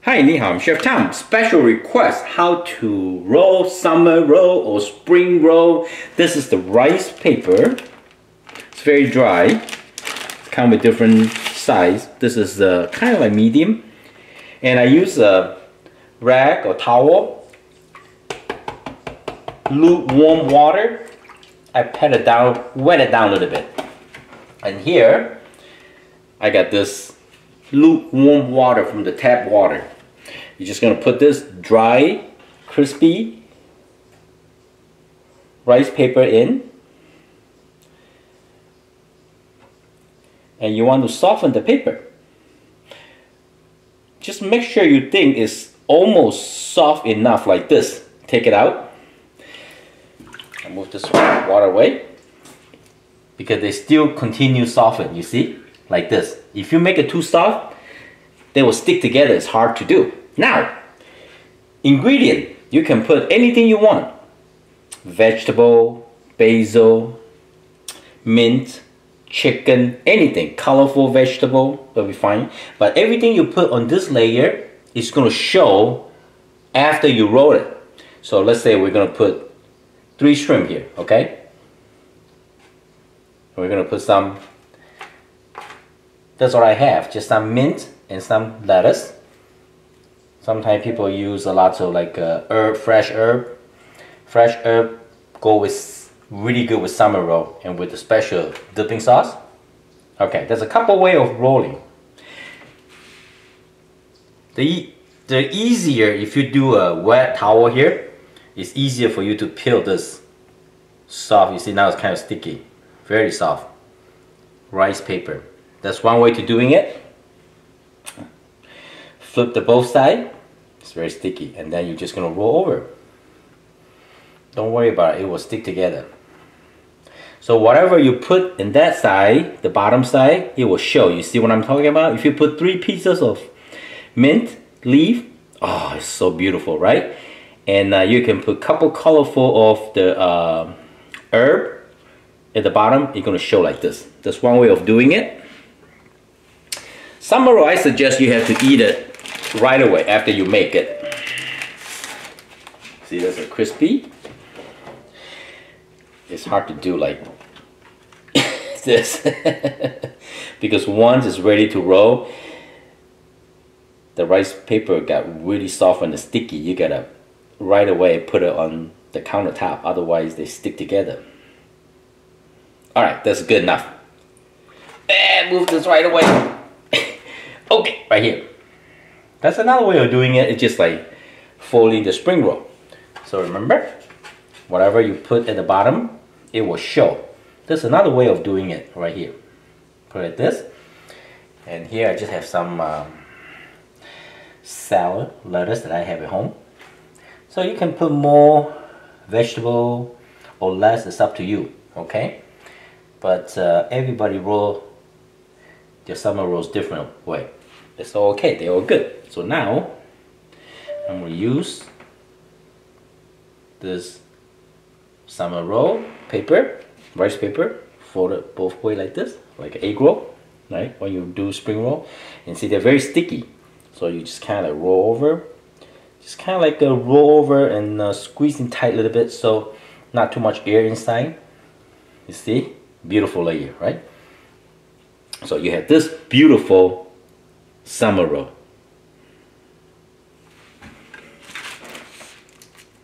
Hi, ni hao, I'm Chef Tom. Special request how to roll summer roll or spring roll. This is the rice paper. It's very dry. It's come with different size. This is kind of like medium. And I use a rag or towel, lukewarm water. I pat it down, wet it down a little bit. And here, I got this lukewarm water from the tap water. You're just gonna put this dry, crispy rice paper in. And you want to soften the paper. Just make sure you think it's almost soft enough like this. Take it out. I move this water away. Because they still continue soften, you see? Like this. If you make it too soft, they will stick together. It's hard to do. Now, ingredient, you can put anything you want. Vegetable, basil, mint, chicken, anything. Colorful vegetable will be fine. But everything you put on this layer is going to show after you roll it. So let's say we're going to put 3 shrimp here, okay? We're going to put some, that's what I have, just some mint and some lettuce. Sometimes people use a lot of like herb, fresh herb. Fresh herb go with really good with summer roll and with the special dipping sauce. Okay, there's a couple way of rolling. The easier, if you do a wet towel here, it's easier for you to peel this soft. You see now it's kind of sticky, very soft rice paper. That's one way to doing it. Flip the both side. It's very sticky, and then you're just gonna roll over. Don't worry about it, it will stick together. So whatever you put in that side, the bottom side, it will show. You see what I'm talking about? If you put 3 pieces of mint leaf, oh, it's so beautiful, right? And you can put a couple colorful of the herb at the bottom. It's gonna show like this. That's one way of doing it. Summer roll, I suggest you have to eat it right away after you make it. See, that's a crispy. It's hard to do like this because once it's ready to roll, the rice paper got really soft and sticky. You gotta right away put it on the countertop, otherwise they stick together. Alright, that's good enough. And move this right away. Okay, right here. That's another way of doing it. It's just like folding the spring roll. So remember, whatever you put at the bottom, it will show. There's another way of doing it right here. Put it like this. And here I just have some salad, lettuce that I have at home. So you can put more vegetable or less, it's up to you, okay? But everybody roll their summer rolls different way. It's all okay, they're all good. So now, I'm going to use this summer roll paper, rice paper, fold it both way like this, like an egg roll, right? When you do spring roll. And see, they're very sticky. So you just kind of roll over. Just kind of like a roll over and squeezing tight a little bit so not too much air inside. You see? Beautiful layer, right? So you have this beautiful summer roll.